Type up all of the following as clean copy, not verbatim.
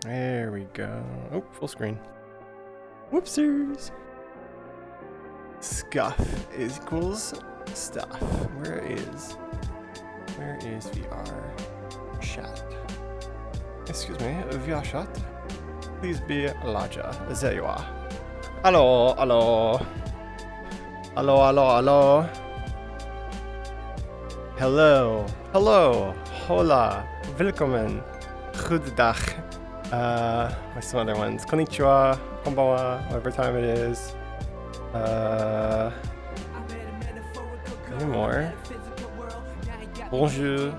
There we go. Oh, full screen. Whoopsies. Scuff is equals stuff. Where is VR chat? Excuse me, VR chat. Please be larger. There you are. Hello, hello. Hello, hello, hello. Hello, hello, hola, willkommen, goedendag. What's some other ones? Konnichiwa, konbanwa, whatever time it is. Any more? Bonjour.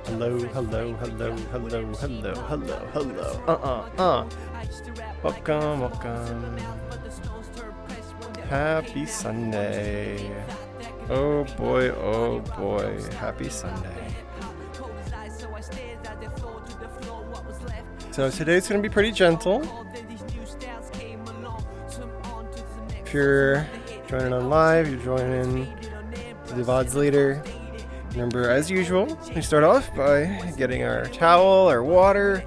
Hello, hello, hello, hello, hello, hello, hello. Welcome, welcome. Happy Sunday. Oh boy, happy Sunday. So today's gonna be pretty gentle. If you're joining on live, you're joining the VODs later. Remember, as usual, we start off by getting our towel, our water,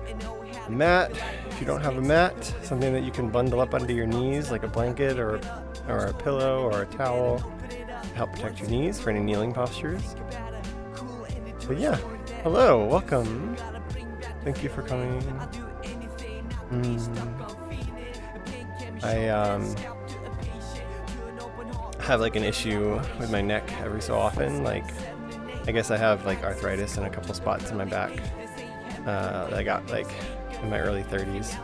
a mat. If you don't have a mat, something that you can bundle up under your knees, like a blanket or a pillow or a towel, to help protect your knees for any kneeling postures. But yeah, hello, welcome. Thank you for coming. I have like an issue with my neck every so often. Like, I guess I have like arthritis in a couple spots in my back that I got like in my early 30s.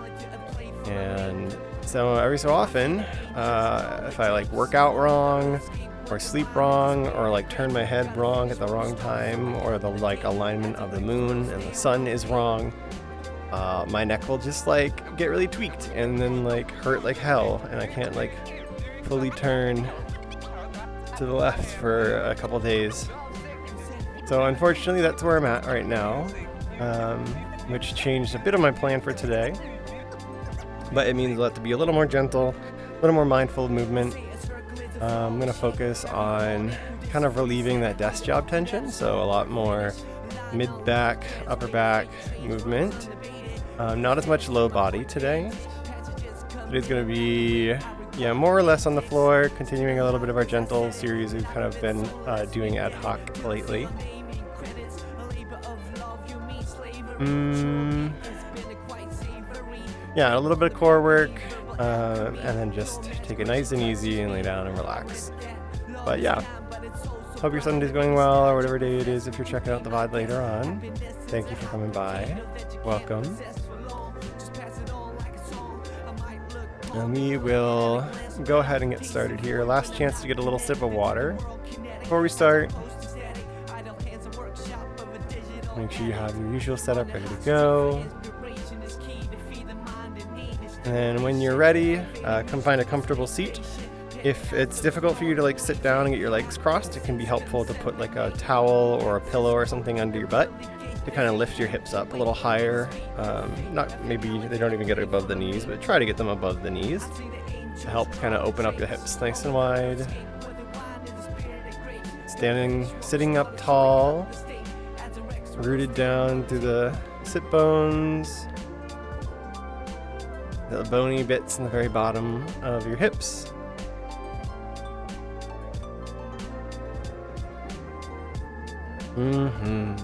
And so every so often, if I like work out wrong or sleep wrong or like turn my head wrong at the wrong time or the like alignment of the moon and the sun is wrong, my neck will just like get really tweaked and then like hurt like hell, and I can't like fully turn to the left for a couple days. So unfortunately that's where I'm at right now, which changed a bit of my plan for today, but it means I'll have to be a little more gentle, a little more mindful of movement. I'm going to focus on kind of relieving that desk job tension, so a lot more mid-back, upper back movement. Not as much low body today. Today's going to be more or less on the floor, continuing a little bit of our gentle series we've kind of been doing ad hoc lately. A little bit of core work, and then just take it nice and easy and lay down and relax. But yeah, hope your Sunday's going well, or whatever day it is if you're checking out the VOD later on. Thank you for coming by. Welcome. And we will go ahead and get started here. Last chance to get a little sip of water before we start. Make sure you have your usual setup ready to go. And then when you're ready, come find a comfortable seat. If it's difficult for you to like sit down and get your legs crossed, it can be helpful to put like a towel or a pillow or something under your butt to kind of lift your hips up a little higher. Maybe they don't even get above the knees, but try to get them above the knees to help kind of open up your hips nice and wide. Sitting up tall, rooted down through the sit bones, the bony bits in the very bottom of your hips. And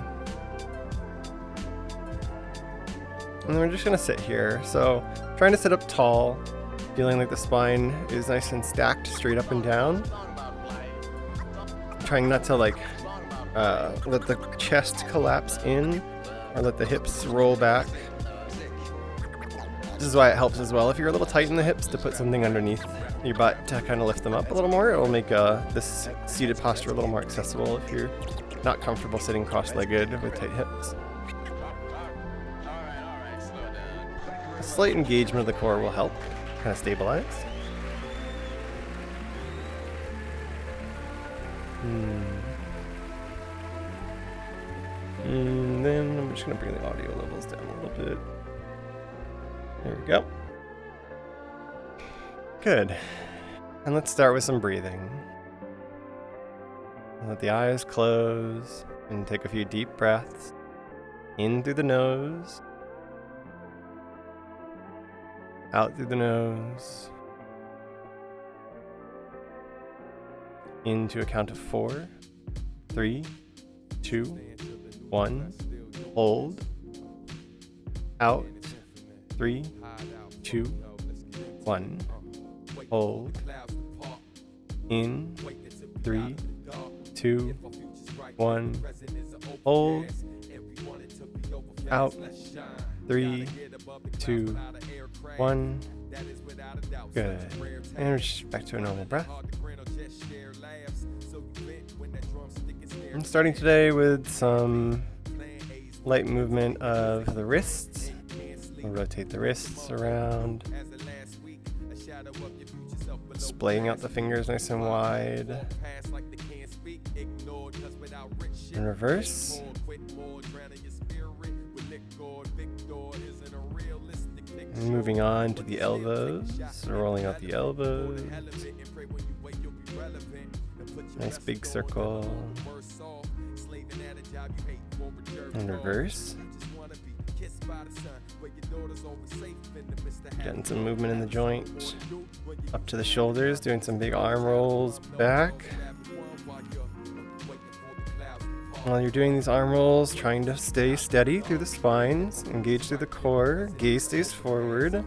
then we're just gonna sit here. So trying to sit up tall, feeling like the spine is nice and stacked straight up and down. Trying not to like let the chest collapse in or let the hips roll back. This is why it helps as well if you're a little tight in the hips to put something underneath your butt to kind of lift them up a little more. It will make this seated posture a little more accessible if you're not comfortable sitting cross-legged with tight hips. A slight engagement of the core will help kind of stabilize. And then I'm just going to bring the audio levels down a little bit. There we go. Good. And let's start with some breathing. Let the eyes close and take a few deep breaths in through the nose Out through the nose. Into a count of 4, 3, 2, 1. Hold. Out. 3, 2, 1. Hold. In. 3, 2, 1. Hold. Out. 3, 2, 1. Good. And we're just back to a normal breath. I'm starting today with some light movement of the wrists. We'll rotate the wrists around, splaying out the fingers nice and wide. In reverse. And moving on to the elbows, rolling out the elbows. Nice big circle. In reverse. Getting some movement in the joint. Up to the shoulders, doing some big arm rolls back. While you're doing these arm rolls, trying to stay steady through the spines, engage through the core, gaze stays forward.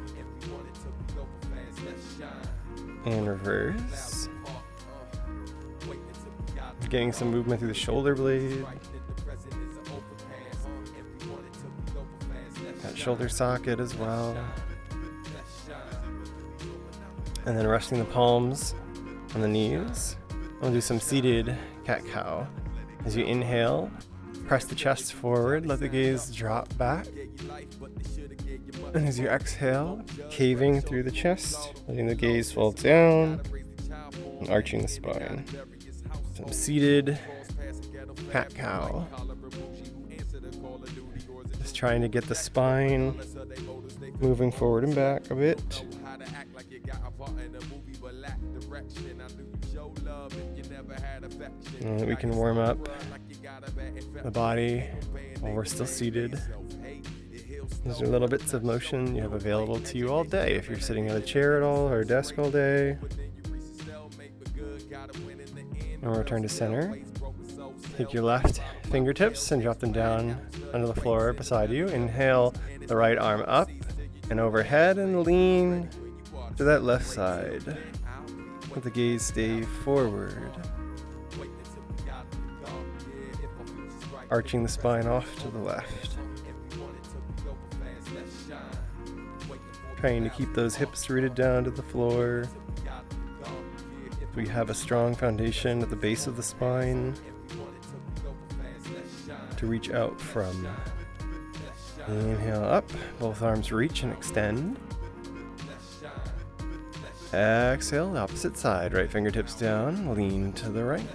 And reverse. Getting some movement through the shoulder blade. That shoulder socket as well. And then resting the palms on the knees. We'll do some seated cat-cow. As you inhale, press the chest forward, let the gaze drop back. And as you exhale, caving through the chest, letting the gaze fall down, and arching the spine. Some seated cat-cow. Just trying to get the spine moving forward and back a bit. And we can warm up the body while we're still seated. These are little bits of motion you have available to you all day. If you're sitting at a chair at all or a desk all day. And we'll return to center. Take your left fingertips and drop them down onto the floor beside you. Inhale the right arm up and overhead and lean to that left side. Let the gaze stay forward. Arching the spine off to the left. Trying to keep those hips rooted down to the floor. We have a strong foundation at the base of the spine to reach out from. Inhale up, both arms reach and extend. Exhale, the opposite side, right fingertips down, lean to the right.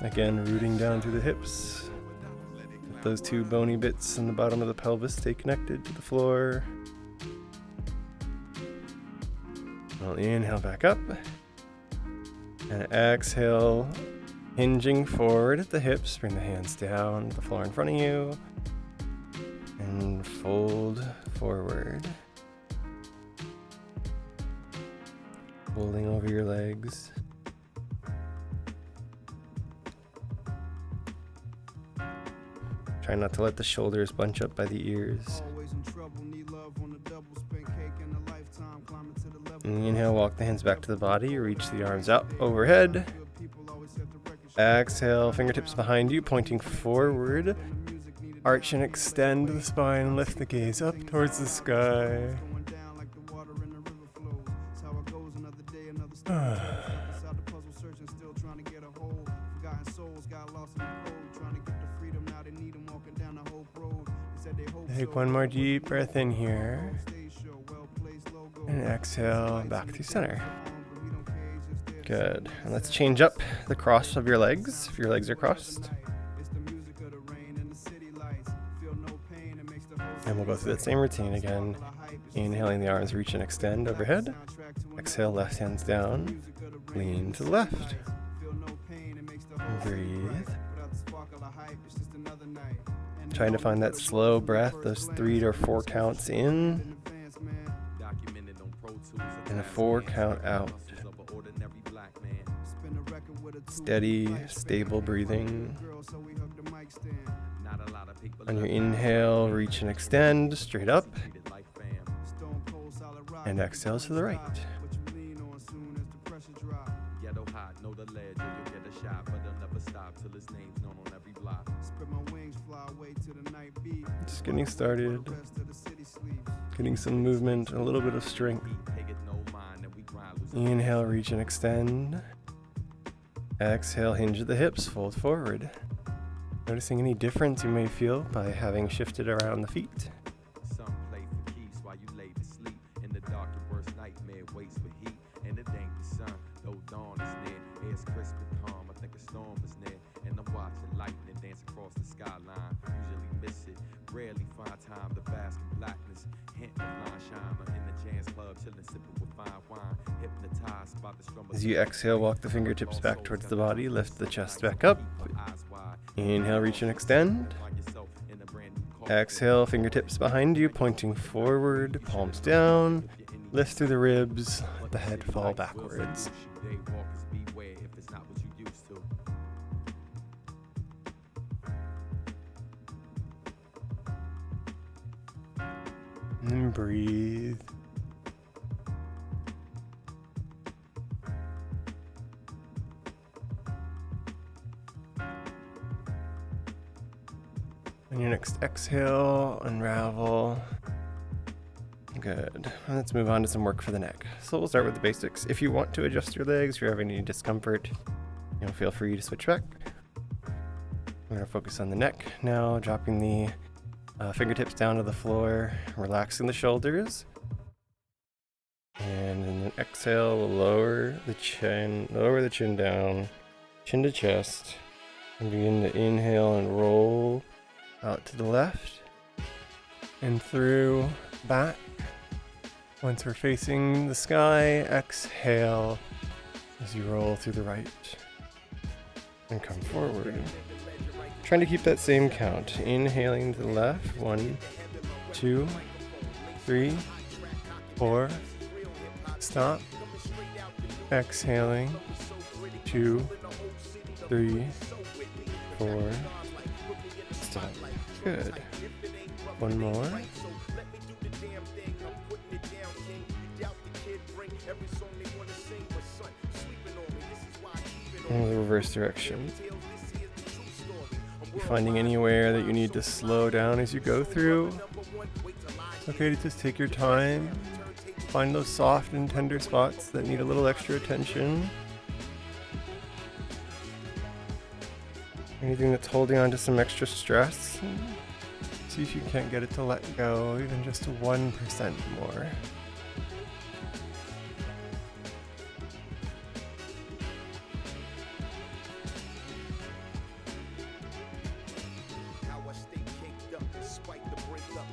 Again, rooting down through the hips. Let those two bony bits in the bottom of the pelvis stay connected to the floor. I'll inhale back up. And exhale, hinging forward at the hips. Bring the hands down, the floor in front of you. And fold forward. Folding over your legs. Try not to let the shoulders bunch up by the ears. And inhale, walk the hands back to the body. Reach the arms out overhead. Exhale, fingertips behind you, pointing forward. Arch and extend the spine. Lift the gaze up towards the sky. Take one more deep breath in here. And exhale back to center. Good. And let's change up the cross of your legs, if your legs are crossed. And we'll go through that same routine again. Inhaling the arms, reach and extend overhead. Exhale, left hands down. Lean to the left. Breathe. Trying to find that slow breath, those 3 or 4 counts in, and a 4 count out. Steady, stable breathing. On your inhale, reach and extend straight up. And exhale to the right. Just getting started. Getting some movement, a little bit of strength. Inhale, reach and extend. Exhale, hinge at the hips, fold forward. Noticing any difference you may feel by having shifted around the feet. As you exhale, walk the fingertips back towards the body, lift the chest back up. Inhale, reach and extend. Exhale, fingertips behind you, pointing forward, palms down. Lift through the ribs, let the head fall backwards. And breathe. On your next exhale, unravel. Good. Let's move on to some work for the neck. So we'll start with the basics. If you want to adjust your legs, if you're having any discomfort, feel free to switch back. We're going to focus on the neck now, dropping the fingertips down to the floor, relaxing the shoulders. And in an exhale, we'll lower the chin down, chin to chest, and begin to inhale and roll out to the left and through, back. Once we're facing the sky, exhale as you roll through the right and come forward. Trying to keep that same count. Inhaling to the left, 1, 2, 3, 4. Stop. Exhaling, 2, 3, 4. Stop. Good. One more. And the reverse direction. Finding anywhere that you need to slow down as you go through. It's okay to just take your time. Find those soft and tender spots that need a little extra attention. Anything that's holding on to some extra stress, see if you can't get it to let go, even just 1% more.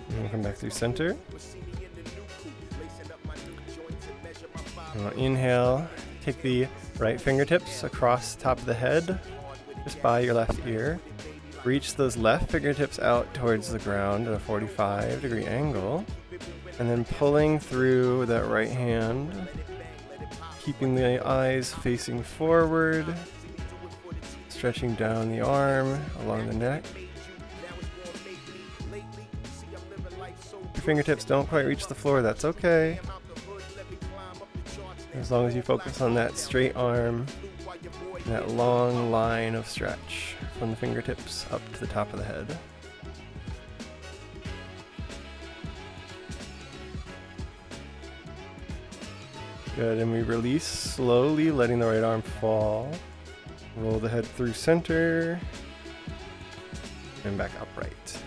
And we'll come back through center. Inhale, take the right fingertips across the top of the head, just by your left ear. Reach those left fingertips out towards the ground at a 45-degree angle, and then pulling through that right hand, keeping the eyes facing forward, stretching down the arm along the neck. Your fingertips don't quite reach the floor, that's okay. As long as you focus on that straight arm, and that long line of stretch from the fingertips up to the top of the head. Good, and we release slowly, letting the right arm fall. Roll the head through center, and back upright.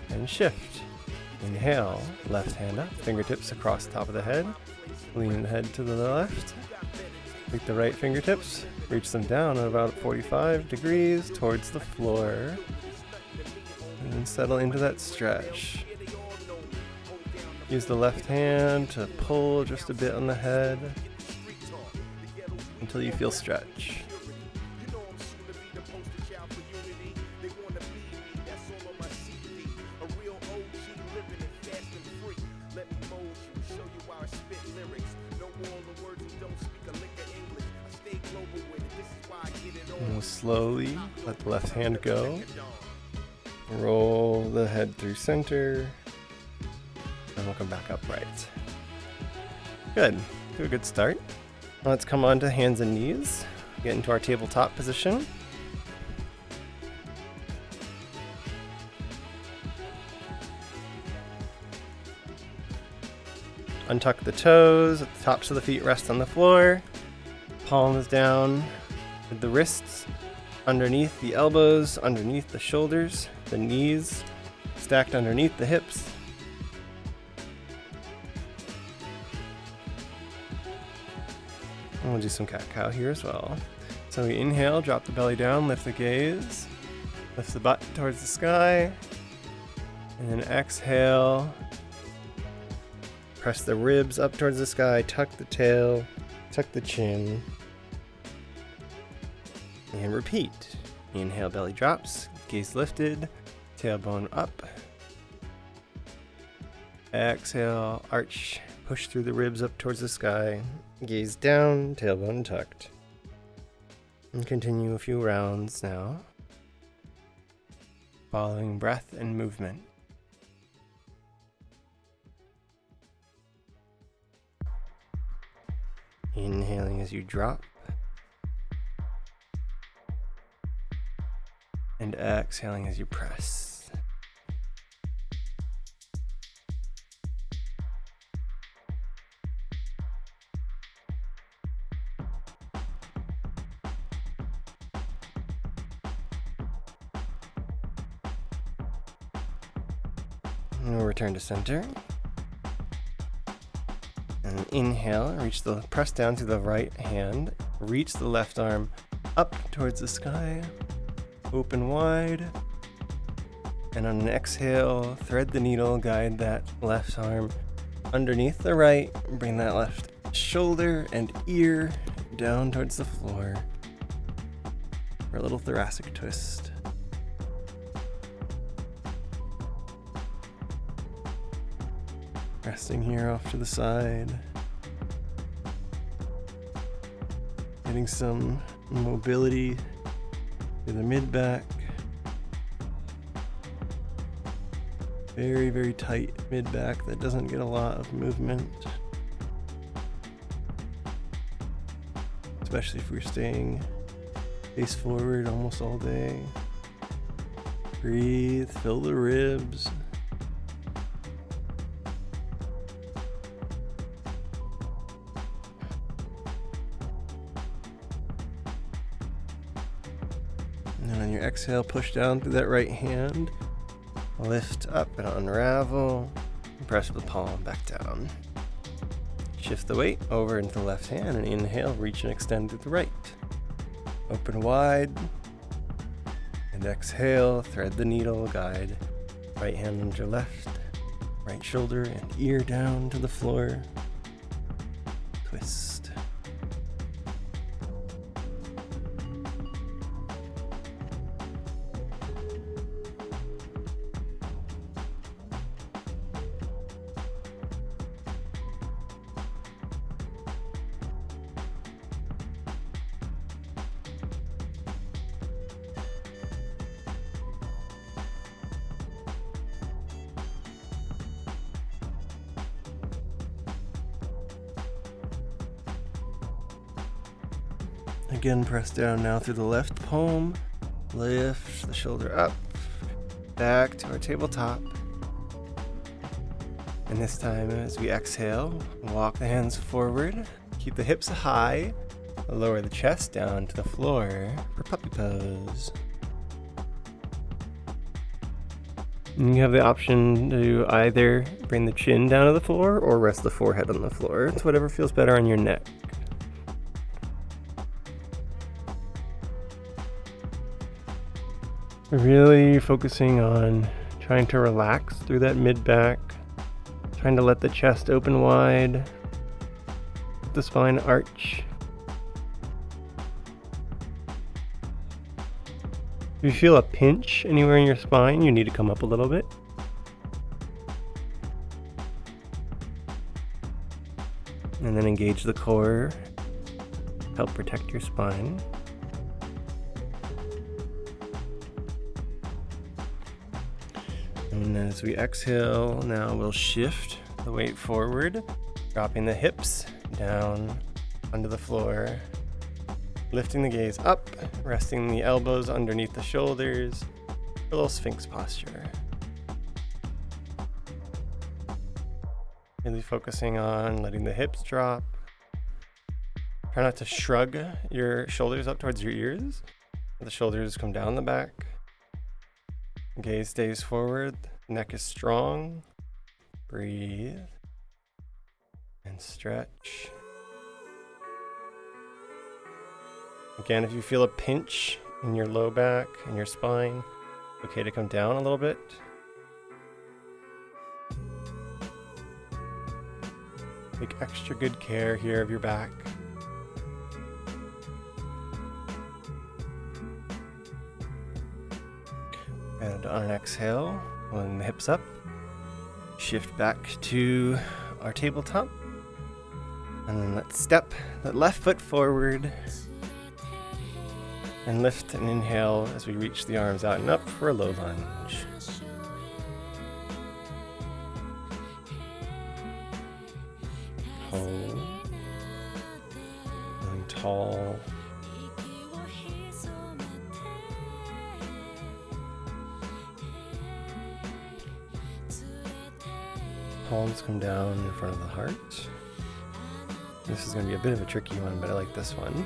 And shift. Inhale, left hand up, fingertips across the top of the head. Lean the head to the left. Take the right fingertips, reach them down at about 45 degrees towards the floor. And then settle into that stretch. Use the left hand to pull just a bit on the head until you feel stretch. And we'll slowly let the left hand go. Roll the head through center. And we'll come back upright. Good. Do a good start. Now let's come onto hands and knees. Get into our tabletop position. Untuck the toes. The tops of the feet rest on the floor. Palms down with the wrists underneath the elbows, underneath the shoulders, the knees stacked underneath the hips. And we'll do some cat-cow here as well. So we inhale, drop the belly down, lift the gaze, lift the butt towards the sky, and then exhale, press the ribs up towards the sky, tuck the tail, tuck the chin, and repeat. Inhale, belly drops, gaze lifted, tailbone up. Exhale, arch, push through the ribs up towards the sky, gaze down, tailbone tucked. And continue a few rounds now, following breath and movement. Inhaling as you drop, and exhaling as you press. And we'll return to center. And inhale, press down to the right hand, reach the left arm up towards the sky, open wide, and on an exhale, thread the needle, guide that left arm underneath the right, bring that left shoulder and ear down towards the floor for a little thoracic twist. Resting here off to the side, getting some mobility to the mid-back. Very, very tight mid-back that doesn't get a lot of movement. Especially if we're staying face forward almost all day. Breathe, fill the ribs. And on your exhale, push down through that right hand. Lift up and unravel. And press the palm back down. Shift the weight over into the left hand and inhale, reach and extend to the right. Open wide. And exhale, thread the needle, guide right hand under left, right shoulder and ear down to the floor. Twist. Again, press down now through the left palm, lift the shoulder up, back to our tabletop. And this time as we exhale, walk the hands forward, keep the hips high, lower the chest down to the floor for puppy pose. And you have the option to either bring the chin down to the floor or rest the forehead on the floor. It's whatever feels better on your neck. Really focusing on trying to relax through that mid-back, trying to let the chest open wide, let the spine arch. If you feel a pinch anywhere in your spine, you need to come up a little bit. And then engage the core. Help protect your spine. And as we exhale, now we'll shift the weight forward, dropping the hips down onto the floor, lifting the gaze up, resting the elbows underneath the shoulders, a little Sphinx posture. Really focusing on letting the hips drop. Try not to shrug your shoulders up towards your ears. The shoulders come down the back. Gaze stays forward, neck is strong. Breathe and stretch. Again, if you feel a pinch in your low back and your spine, it's okay to come down a little bit. Take extra good care here of your back. And on an exhale, when the hips up, shift back to our tabletop. And then let's step that left foot forward and lift and inhale as we reach the arms out and up for a low lunge. Hold. Feeling tall. Palms come down in front of the heart. This is going to be a bit of a tricky one, but I like this one.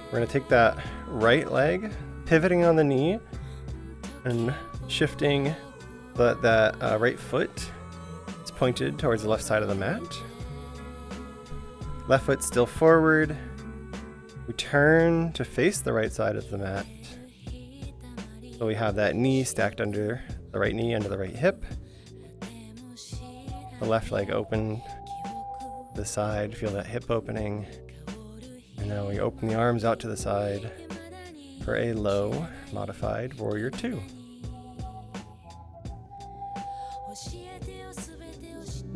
We're going to take that right leg, pivoting on the knee, and shifting that right foot. It's pointed towards the left side of the mat. Left foot still forward. We turn to face the right side of the mat. So we have that knee stacked under the right knee, under the right hip. The left leg open to the side, feel that hip opening. And now we open the arms out to the side for a low modified warrior 2.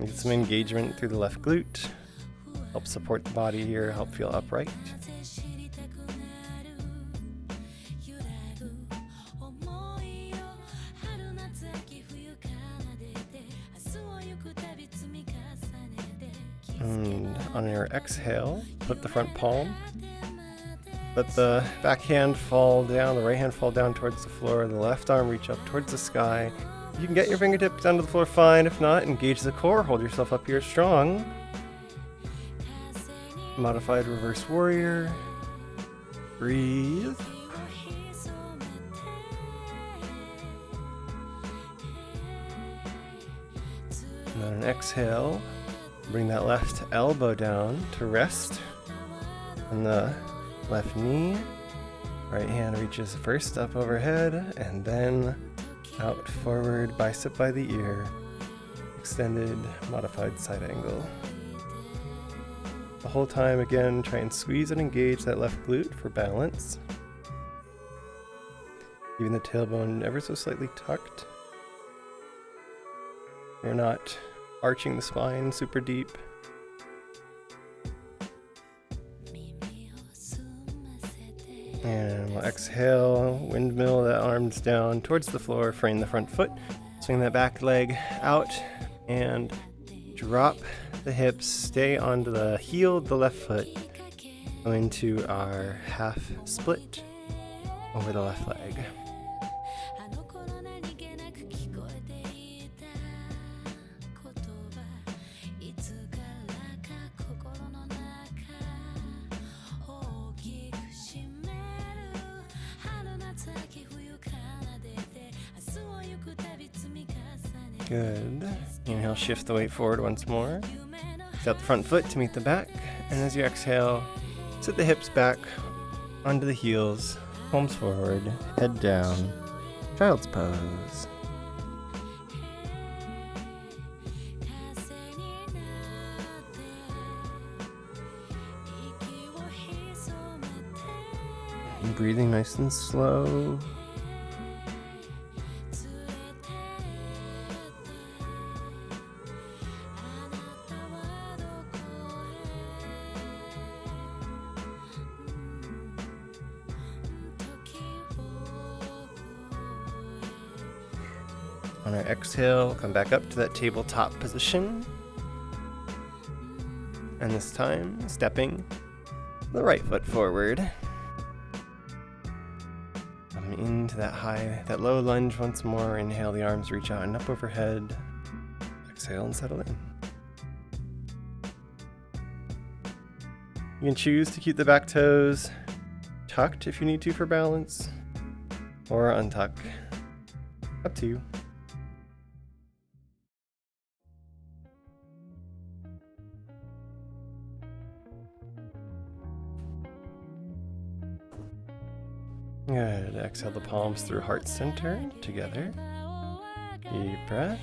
Get some engagement through the left glute. Help support the body here, help feel upright. And on your exhale, put the front palm. Let the back hand fall down, the right hand fall down towards the floor, the left arm reach up towards the sky. You can get your fingertips down to the floor, fine. If not, engage the core, hold yourself up here strong. Modified reverse warrior. Breathe. And then an exhale. Bring that left elbow down to rest on the left knee. Right hand reaches first up overhead and then out forward, bicep by the ear. Extended, modified side angle. The whole time, again, try and squeeze and engage that left glute for balance. Keeping the tailbone ever so slightly tucked. We're not arching the spine super deep. And we'll exhale, windmill the arms down towards the floor, frame the front foot, swing that back leg out, and drop the hips, stay onto the heel of the left foot, go into our half split over the left leg. Good. Inhale, shift the weight forward once more. Set the front foot to meet the back. And as you exhale, sit the hips back onto the heels, palms forward, head down, child's pose. And breathing nice and slow. On our exhale, come back up to that tabletop position. And this time, stepping the right foot forward. Come into that low lunge once more. Inhale, the arms reach out and up overhead. Exhale and settle in. You can choose to keep the back toes tucked if you need to for balance, or untuck. Up to you. Good. Exhale the palms through heart center together. Deep breath.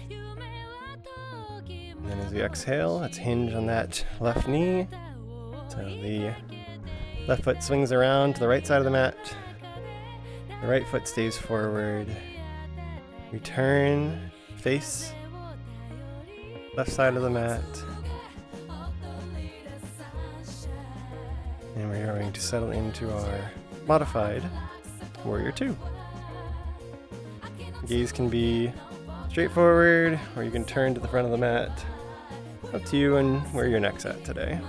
And then as we exhale, let's hinge on that left knee. So the left foot swings around to the right side of the mat. The right foot stays forward. Return, face left side of the mat. And we're going to settle into our modified Warrior 2. Gaze can be straightforward, or you can turn to the front of the mat. Up to you and where your neck's at today.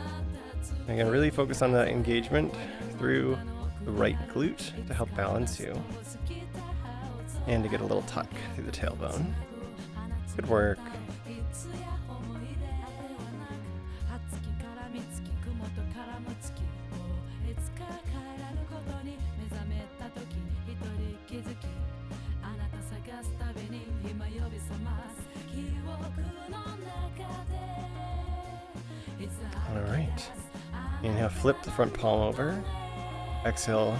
And again, really focus on that engagement through the right glute to help balance you. And to get a little tuck through the tailbone. Good work. Alright. Inhale, flip the front palm over. Exhale,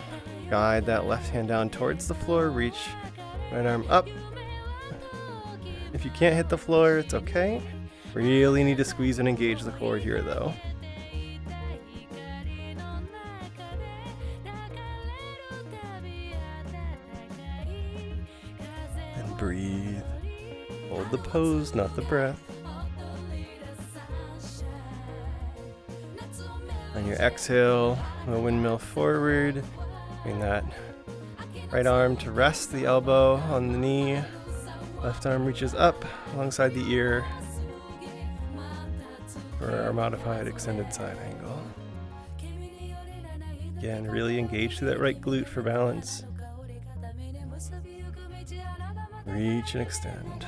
guide that left hand down towards the floor. Reach right arm up. If you can't hit the floor, it's okay. Really need to squeeze and engage the core here though. And breathe. Hold the pose, not the breath. On your exhale, a windmill forward. Bring that right arm to rest the elbow on the knee. Left arm reaches up alongside the ear for our modified extended side angle. Again, really engage through that right glute for balance. Reach and extend.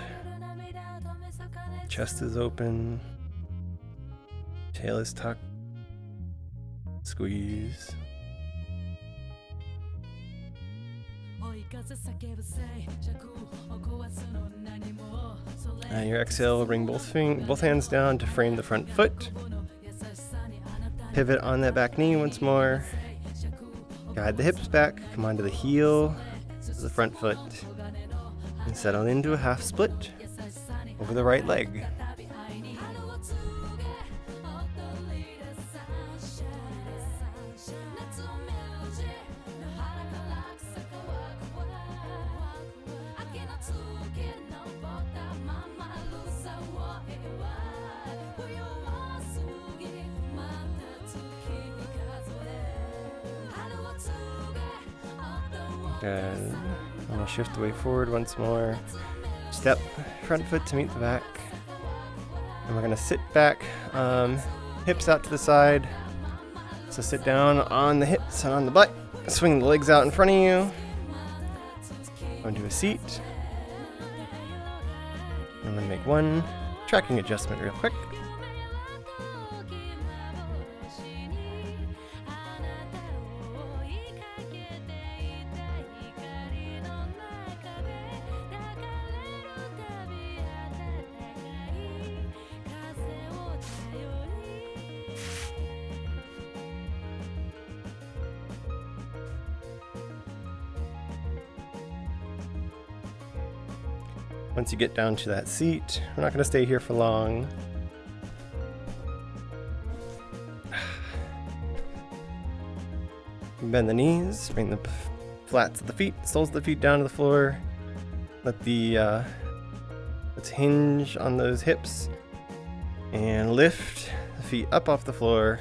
Chest is open. Tail is tucked. Squeeze. And your exhale, bring both hands down to frame the front foot. Pivot on that back knee once more. Guide the hips back, come onto the heel of the front foot. And settle into a half split over the right leg. Good. I'm going to shift the way forward once more. Step front foot to meet the back. And we're going to sit back, hips out to the side. So sit down on the hips and on the butt. Swing the legs out in front of you. Go into a seat. I'm going to make one tracking adjustment real quick. Once you get down to that seat, we're not going to stay here for long. Bend the knees, bring the flats of the feet, soles of the feet down to the floor. Let's hinge on those hips and lift the feet up off the floor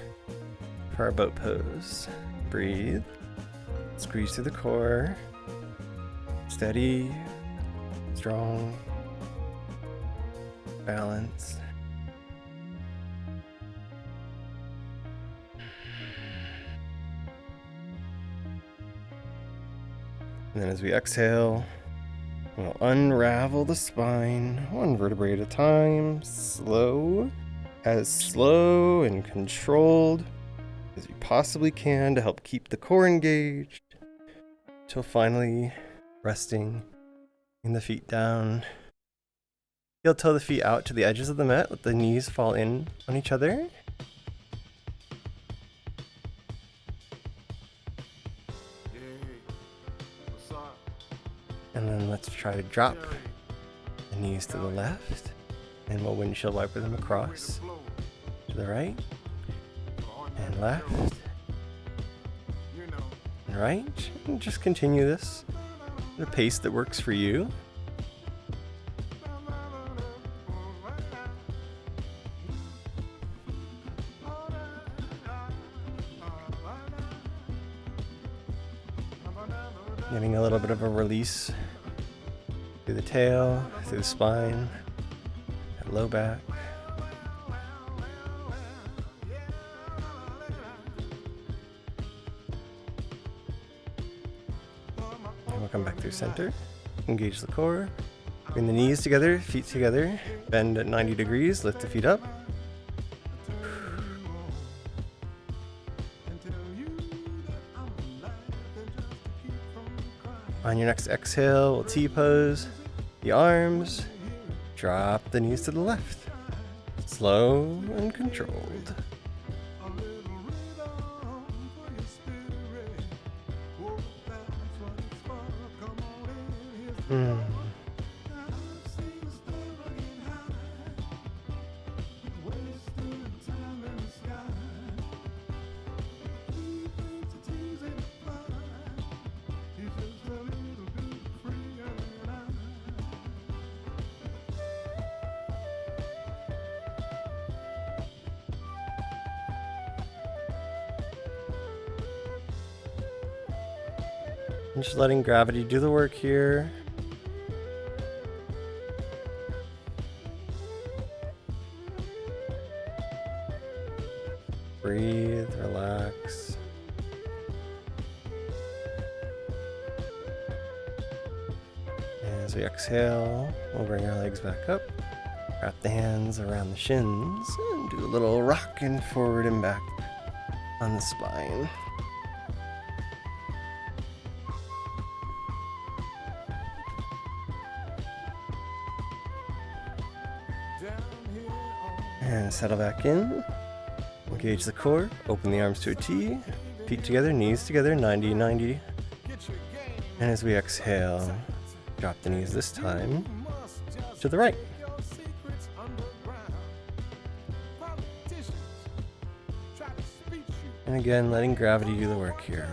for our boat pose. Breathe. Squeeze through the core. Steady. Strong. balance. And then as we exhale, we'll unravel the spine, one vertebrae at a time, slow and controlled as you possibly can to help keep the core engaged, till finally resting in the feet down. Heel toe the feet out to the edges of the mat, let the knees fall in on each other. And then let's try to drop the knees to the left, and we'll windshield wiper them across to the right and left and right. And just continue this at a pace that works for you. Getting a little bit of a release through the tail, through the spine, that low back. And we'll come back through center, engage the core, bring the knees together, feet together, bend at 90 degrees, lift the feet up. On your next exhale, we'll T-pose the arms, drop the knees to the left, slow and controlled. And just letting gravity do the work here. Breathe, relax. And as we exhale, we'll bring our legs back up. Wrap the hands around the shins and do a little rocking forward and back on the spine. And settle back in. Engage the core. Open the arms to a T. Feet together, knees together, 90-90. And as we exhale, drop the knees this time to the right. And again, letting gravity do the work here.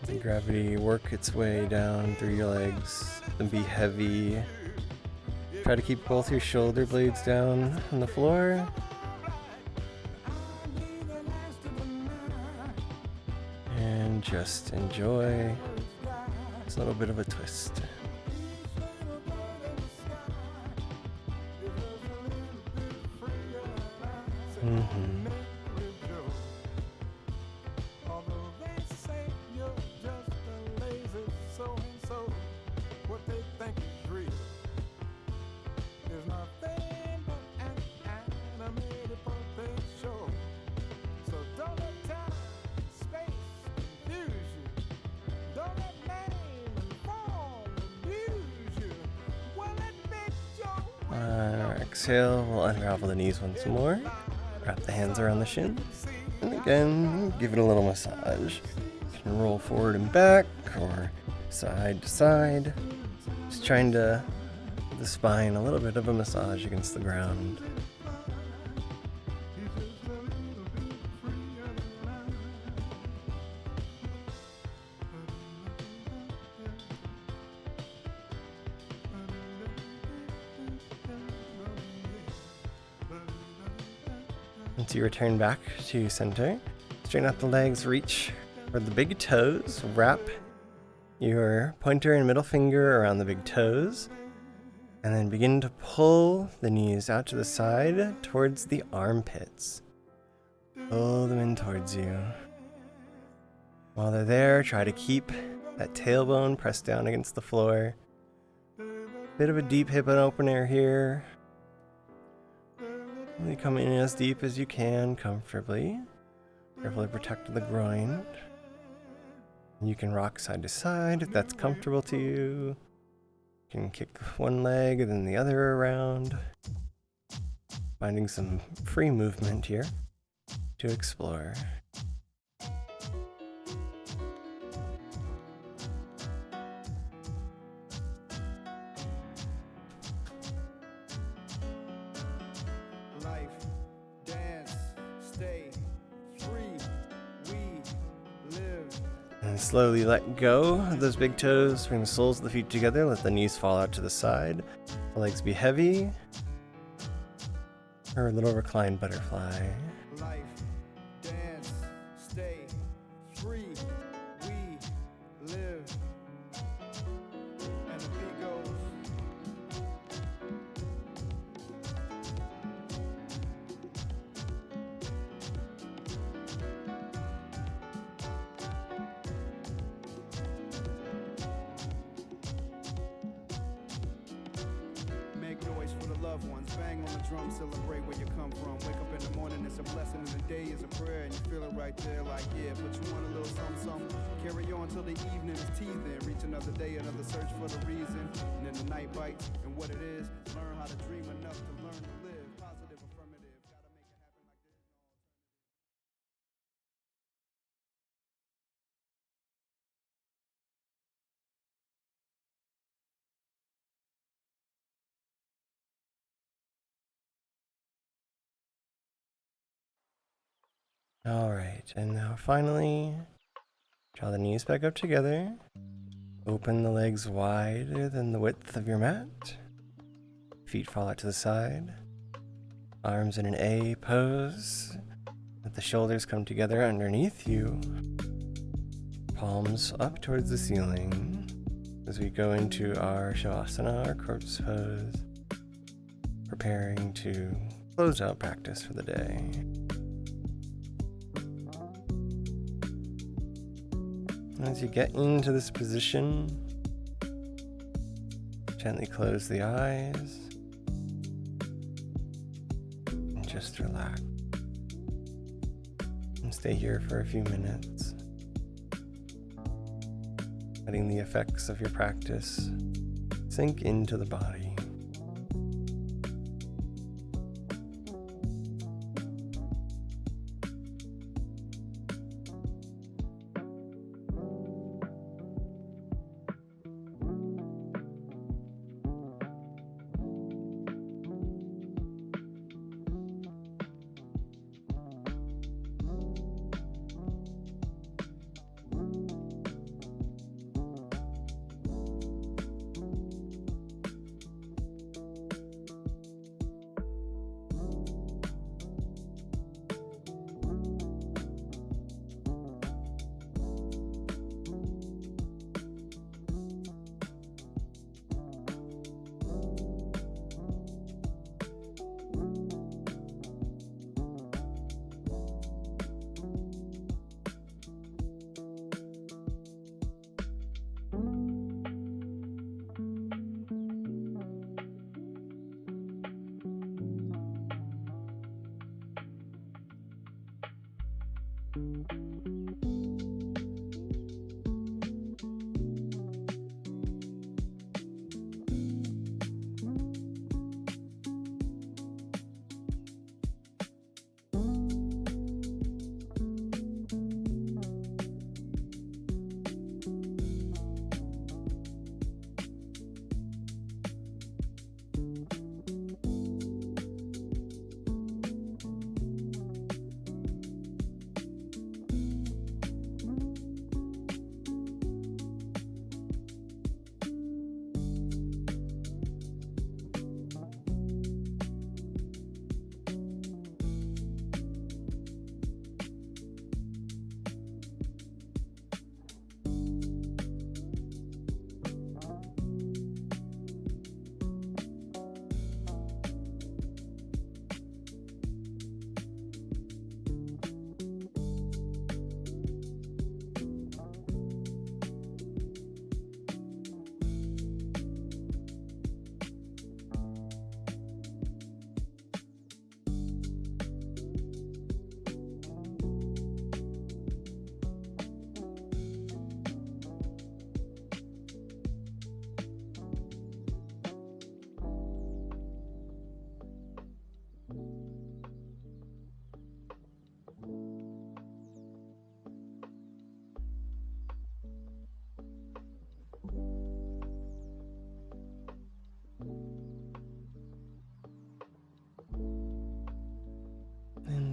Letting gravity work its way down through your legs. Let them be heavy. Try to keep both your shoulder blades down on the floor. And just enjoy this little bit of a twist. Exhale, we'll unravel the knees once more. Wrap the hands around the shins. And again, give it a little massage. You can roll forward and back or side to side. Just trying to give the spine a little bit of a massage against the ground. Once you return back to center, straighten out the legs, reach for the big toes, wrap your pointer and middle finger around the big toes, And then begin to pull the knees out to the side towards the armpits. Pull them in towards you. While they're there, try to keep that tailbone pressed down against the floor. Bit of a deep hip opener here. Really come in as deep as you can comfortably. Carefully protect the groin. You can rock side to side if that's comfortable to you. You can kick one leg and then the other around. Finding some free movement here to explore. Life, dance, stay free, we live. And slowly let go of those big toes. Bring the soles of the feet together. Let the knees fall out to the side. The legs be heavy. Or a little reclined butterfly. Life, dance, stay free, we live. And the beat goes. Make noise for the loved ones. Bang on the drum, celebrate where you come from. Wake up in the morning, it's a blessing, and the day is a prayer. And you feel it right there, like, yeah, but you want a little something, something. Carry on till the evening is teething. Reach another day, another search for the reason. And then the night bites, and what it is, learn how to dream enough to learn to live. Positive, affirmative, gotta make it happen like this. Alright, and now finally, draw the knees back up together. Open the legs wider than the width of your mat. Feet fall out to the side. Arms in an A pose. Let the shoulders come together underneath you. Palms up towards the ceiling as we go into our Shavasana, our corpse pose, preparing to close out practice for the day. As you get into this position, gently close the eyes and just relax. And stay here for a few minutes, letting the effects of your practice sink into the body.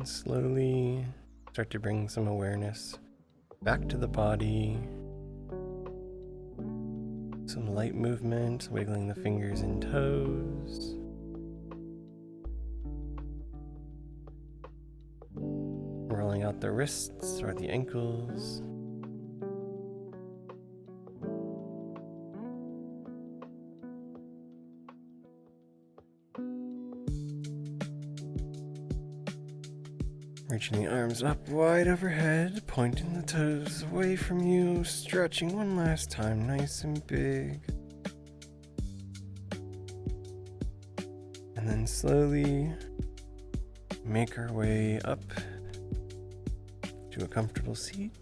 slowly start to bring some awareness back to the body. Some light movement, wiggling the fingers and toes. Rolling out the wrists or the ankles. Reaching the arms up wide overhead, pointing the toes away from you, stretching one last time, nice and big. And then slowly make our way up to a comfortable seat.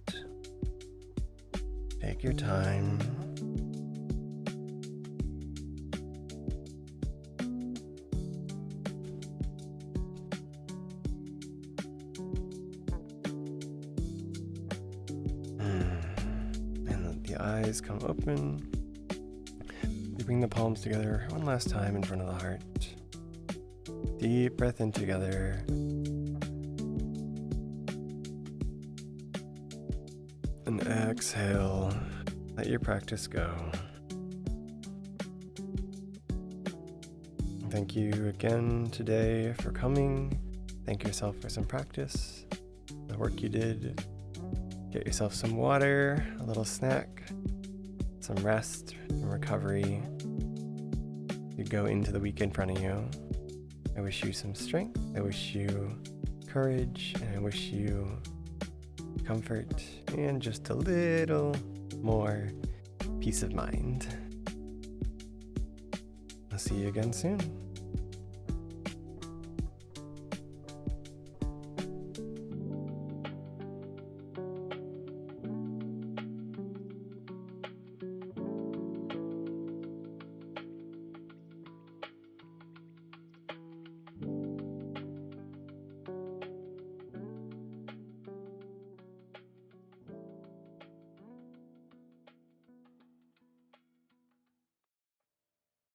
Take your time. And let the eyes come open. You bring the palms together one last time in front of the heart. Deep breath in together. And exhale. Let your practice go. Thank you again today for coming. Thank yourself for some practice, the work you did. Get yourself some water, a little snack, some rest, and recovery. You go into the week in front of you. I wish you some strength. I wish you courage, and I wish you comfort and just a little more peace of mind. I'll see you again soon.